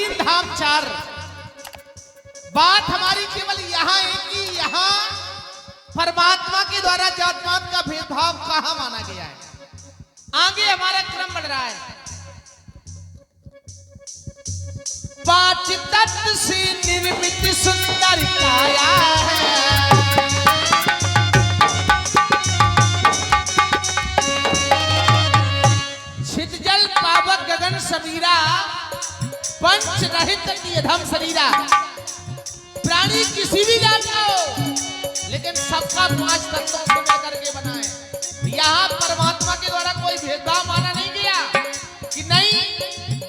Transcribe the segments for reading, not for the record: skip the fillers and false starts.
तीन धाम चार। बात हमारी केवल यहाँ है कि यहाँ परमात्मा के द्वारा जात पात का भेदभाव कहाँ माना गया है। आगे हमारा क्रम बढ़ रहा है। पांच तत्व से निर्मित सुंदर काया है, छित जल पावक गगन समीरा, पंच रहित निधम शरीरा। प्राणी किसी भी जात का हो, लेकिन सबका पांच तत्वों को मिलकर के बना है। यहाँ परमात्मा के द्वारा कोई भेदभाव माना नहीं गया कि नहीं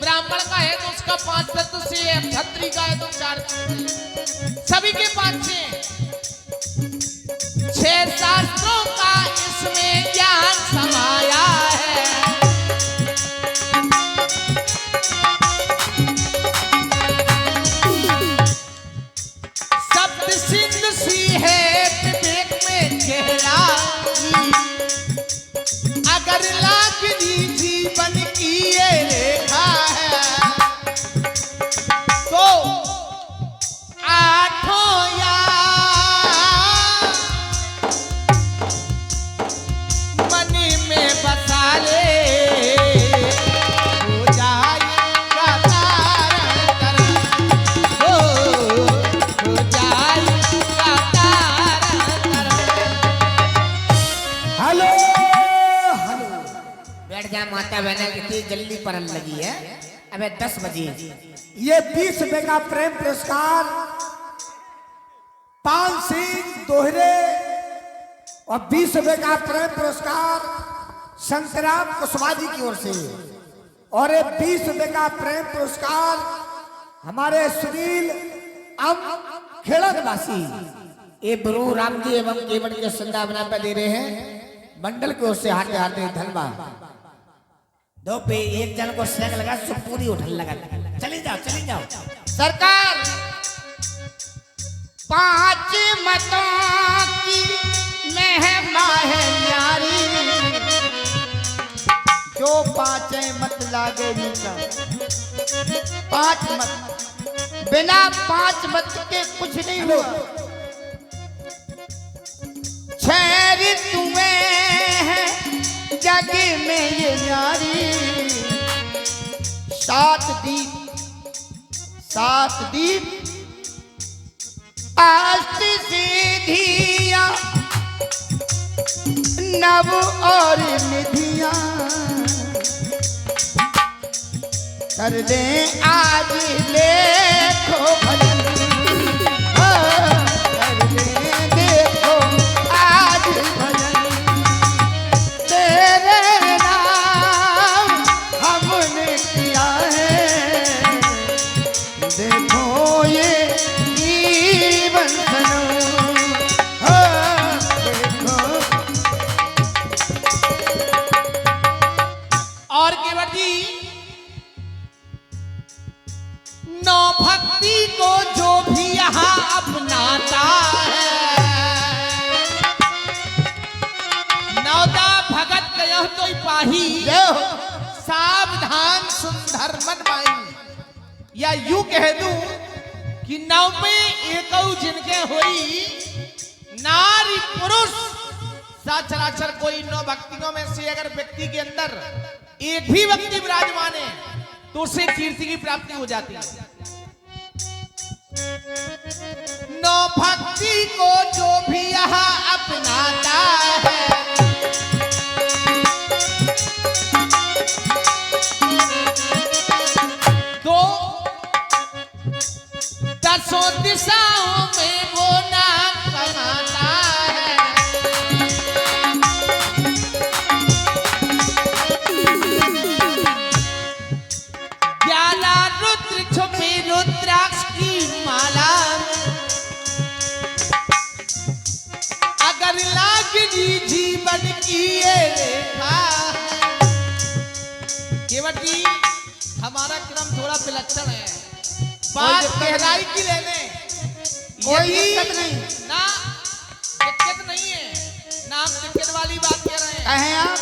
ब्राह्मण का है तो उसका पांच तत्व से है, क्षत्रिय का है तो चार, सभी के पांच से। छह शास्त्रों का इसमें ज्ञान समाया है। शब्द सिंधु सी है विवेक में गहराई, अगर लाखनी जीवन की ये रेखा है तो आठों या मन में बसा ले, हो जाएगा तारण तारण, हो जाएगा तारण तारण। हेलो बैठ जा माता बहना, कितनी जल्दी परन लगी है। अबे 10 बजे। ये 20 रुपए का प्रेम पुरस्कार पान सिंह दोहरे और 20 रुपए का प्रेम पुरस्कार संतराम कुशवाहा जी की ओर से, और ये 20 रुपए का प्रेम पुरस्कार हमारे सुनील खेड़ा निवासी ये ब्रू राम जी एवं केवट के संदावना पे दे रहे हैं मंडल की ओर से। हाथे हाथे धन्यवाद। दो पे एक जन को सेंग लगा सो पूरी उठन लगा। चली जाओ चली जाओ। सरकार, पांच मतों की महिमा है न्यारी, जो पांच मत लागे नीचा। पांच मत, बिना पांच मत के कुछ नहीं हुआ। छह ऋतु में है जग में ये न्यारी, सात दीप अष्ट सिद्धियां नव और निधियां, कर दे आज देखो भजन, कर दे देखो आज भजन, तेरे नाम हमने किया है, देखो ये जीवन सनम, देखो। और केवट जी, नौ भक्ति को जो भी यहाँ अपनाता है, नौदा भगत कहो तो पाही, सावधान सुंदर मन माई। या यूं कह दूं कि नौ में एकौ जिनके होई, नारी पुरुष सचराचर कोई नौ भक्तियों में से अगर व्यक्ति के अंदर एक भी व्यक्ति विराजमान है तो उसे कीर्ति की प्राप्ति हो जाती है। नौ भक्ति को जो भी यहाँ अपनाता है, तो दसों दिशाओं में वो नाम कमाता है। ज्ञाना रुद्र छुपे रुद्राक्ष की माला, अगर लागनी जीवन की ये रेखा। केवट जी, हमारा क्रम थोड़ा विलक्षण है, बात गहराई की लेने, कोई दिक्कत नहीं ना, दिक्कत नहीं है ना, हम दिक्कत वाली बात कह रहे हैं। आप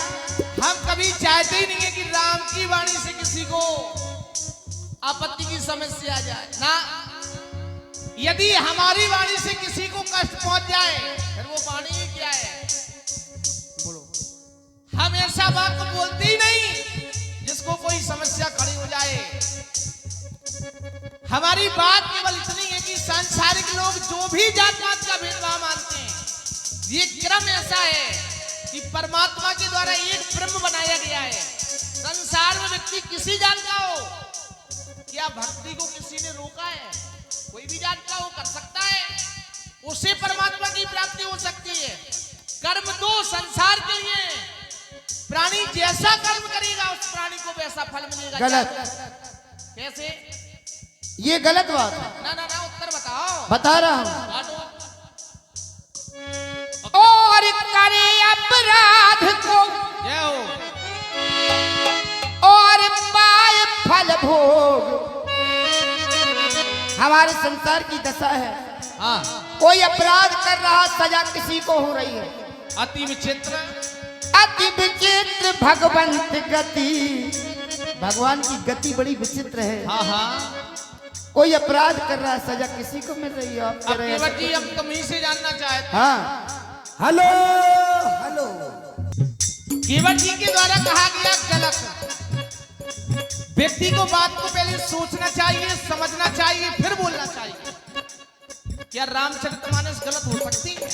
हम कभी चाहते ही नहीं है कि राम की वाणी से किसी को आपत्ति की समस्या आ जाए ना। यदि हमारी वाणी से किसी को कष्ट पहुंच जाए फिर वो वाणी ही क्या है? बोलो। हम ऐसा बात तो बोलते ही नहीं जिसको कोई समस्या खड़ी हो जाए। हमारी बात केवल इतनी है कि सांसारिक लोग जो भी जात पात का भेदभाव मानते हैं, ये क्रम ऐसा है कि परमात्मा के द्वारा एक ब्रह्म बनाया गया है। संसार में व्यक्ति किसी जात का हो, क्या भक्ति को किसी ने रोका है? कोई भी जात का हो कर सकता है, उसे परमात्मा की प्राप्ति हो सकती है। कर्म तो संसार के लिए, प्राणी जैसा कर्म करेगा उस प्राणी को वैसा फल मिलेगा। गलत। कैसे? ये गलत बात है। ना ना ना, उत्तर बताओ। बता रहा हूं। बाटो। और करे अपराध को जय हो। और पाए फल भोग। हमारे संसार की दशा है, हाँ, कोई अपराध कर रहा, सजा किसी को हो रही है। अति विचित्र, अति विचित्र भगवंत गति। भगवान की गति बड़ी विचित्र है। हाँ हाँ। कोई अपराध कर रहा है, सजा किसी को मिल रही है। आप कह अब रहे हैं केवट जी, हम तुम्हीं से जानना चाहते हैं। हाँ, हेलो हेलो। केवट जी के द्वारा कहा गया गलत। व्यक्ति को बात को पहले सोचना चाहिए, समझना चाहिए, फिर बोलना चाहिए। क्या रामचरितमानस गलत हो सकती है?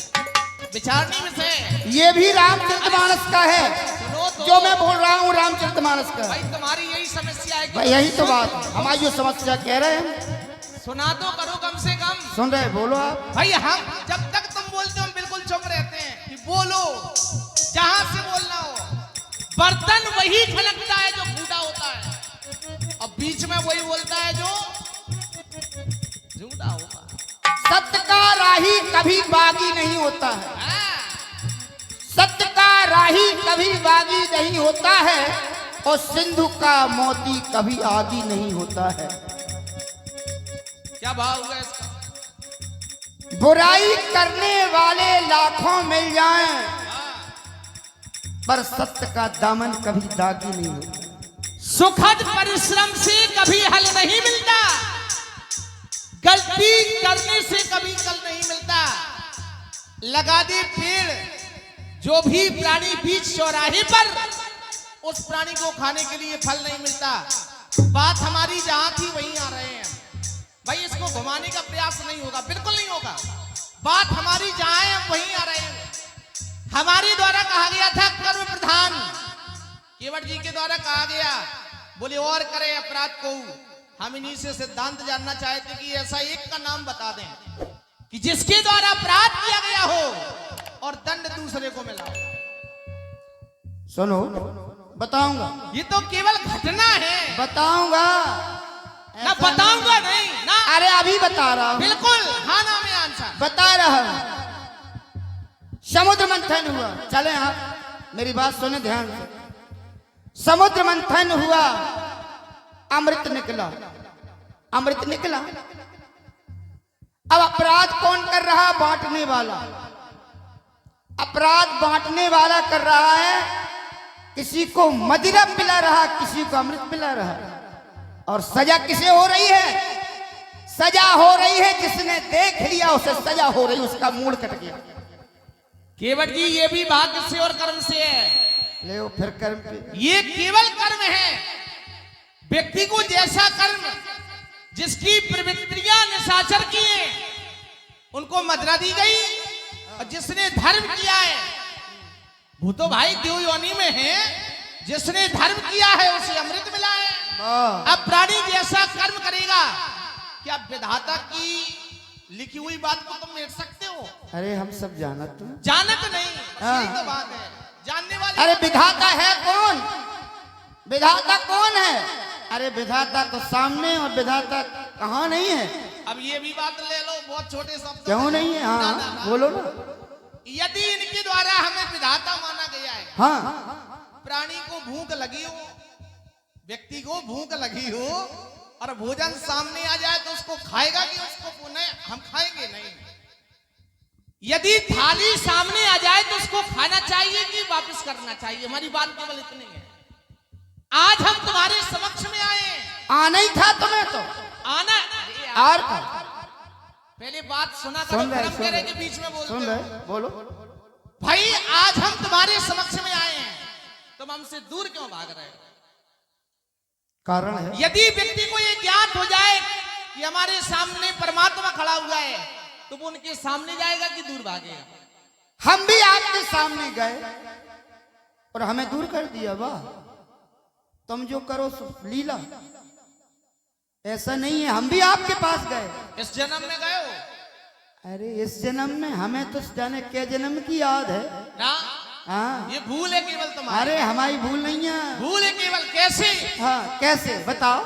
विचारनी विषय। ये भी रामचरितमानस का है, सुनो तो। जो मैं बोल रहा हूँ रामचरितमानस का। भाई तुम्हारी यही समस्या है कि भाई यही तो बात, हमारी जो समस्या कह रहे हैं, सुना तो करो कम से कम। सुन रहे, बोलो आप। भाई हम जब तक तुम बोलते हो हम बिल्कुल चुप रहते हैं कि बोलो, जहां से बोलना हो। बर्तन वही खलकता है जो फूटा होता है, और बीच में वही बोलता है जो झूठा होगा। सत्य का राही कभी बागी नहीं होता है। हाँ, सत्य का राही कभी बागी नहीं होता है, और सिंधु का मोती कभी आगी नहीं होता है। क्या भाव हुआ इसका? बुराई करने वाले लाखों मिल जाएं, पर सत्य का दामन कभी दागी नहीं होता। सुखद परिश्रम से कभी हल नहीं मिलता, गलती करने से कभी कल नहीं मिलता। लगा दे पेड़ जो भी प्राणी बीच चौराहे पर, उस प्राणी को खाने के लिए फल नहीं मिलता। बात हमारी जहां थी वहीं आ रहे हैं भाई, इसको घुमाने का प्रयास नहीं होगा, बिल्कुल नहीं होगा। बात हमारी जहां है हम वहीं आ रहे हैं। हमारे द्वारा कहा गया था कर्म प्रधान, केवट जी के द्वारा कहा गया बोले और करे अपराध को। हम इन्हीं से सिद्धांत जानना चाहते कि ऐसा एक का नाम बता दें कि जिसके द्वारा अपराध किया गया हो और दंड दूसरे को मिला हो। सुनो, बताऊंगा। ये तो केवल घटना है। बताऊंगा ना बताऊंगा नहीं ना। अरे अभी बता रहा हूँ। बिल्कुल हाँ ना में आंसर बता रहा हूँ। समुद्र मंथन हुआ, चले आप मेरी बात सुने ध्यान से। समुद्र मंथन हुआ, अमृत निकला। अमृत निकला, अब अपराध कौन कर रहा? बांटने वाला। अपराध बांटने वाला कर रहा है, किसी को मदिरा पिला रहा, किसी को अमृत पिला रहा। और सजा किसे हो रही है? सजा हो रही है जिसने देख लिया उसे सजा हो रही, उसका मूड कट गया। केवट जी ये भी भाग्य से और कर्म से है। ले वो फिर कर्म पे। ये केवल कर्म है। व्यक्ति को जैसा कर्म, जिसकी प्रवृत्तियां निशाचर किए उनको मदिरा दी गई, और जिसने धर्म किया है वो तो भाई देव योनि में है। जिसने धर्म किया है उसे अमृत मिला है। अब प्राणी जैसा कर्म करेगा, क्या विधाता की लिखी हुई बात को तुम मेट सकते हो? अरे हम सब जानत तुम जानत नहीं, हाँ। यही तो बात है, जानने वाले। अरे विधाता है कौन? विधाता कौन है? अरे विधाता तो सामने, और विधाता कहाँ नहीं है? अब ये भी बात ले लो, बहुत छोटे शब्द। क्यों नहीं है? हाँ ना, ना, ना। बोलो ना। यदि इनके द्वारा हमें विधाता माना गया है, हाँ, प्राणी को भूख लगी हो, व्यक्ति को भूख लगी हो और भोजन सामने आ जाए तो उसको खाएगा कि उसको पुनः हम खाएंगे नहीं। यदि थाली सामने आ जाए तो उसको खाना चाहिए कि वापस करना चाहिए? हमारी बात केवल इतनी है। आज हम तुम्हारे समक्ष में आए आना ही था तुम्हें तो। आना और क्या? पहले बात सुना करो, सुन रहे, कर्म सुन करे रहे। के बीच में बोलते सुन हो। रहे, बोलो। भाई आज हम तुम्हारे समक्ष में आए हैं, तुम हमसे दूर क्यों भाग रहे हो? कारण है यदि व्यक्ति को ये ज्ञात हो जाए कि हमारे सामने परमात्मा खड़ा हुआ है, तो वो उनके सामने जाएगा कि दूर भागेगा? हम भी आपके सामने गए और हमें दूर कर दिया। वाह, तुम जो करो सो लीला। ऐसा नहीं है, हम भी आपके पास गए। इस जन्म में गए हो अरे इस जन्म में हमें तो जाने के जन्म की याद है ना? हाँ। ये भूल है केवल तुम्हारी। अरे हमारी भूल नहीं है। भूल है केवल। कैसे? हाँ कैसे बताओ।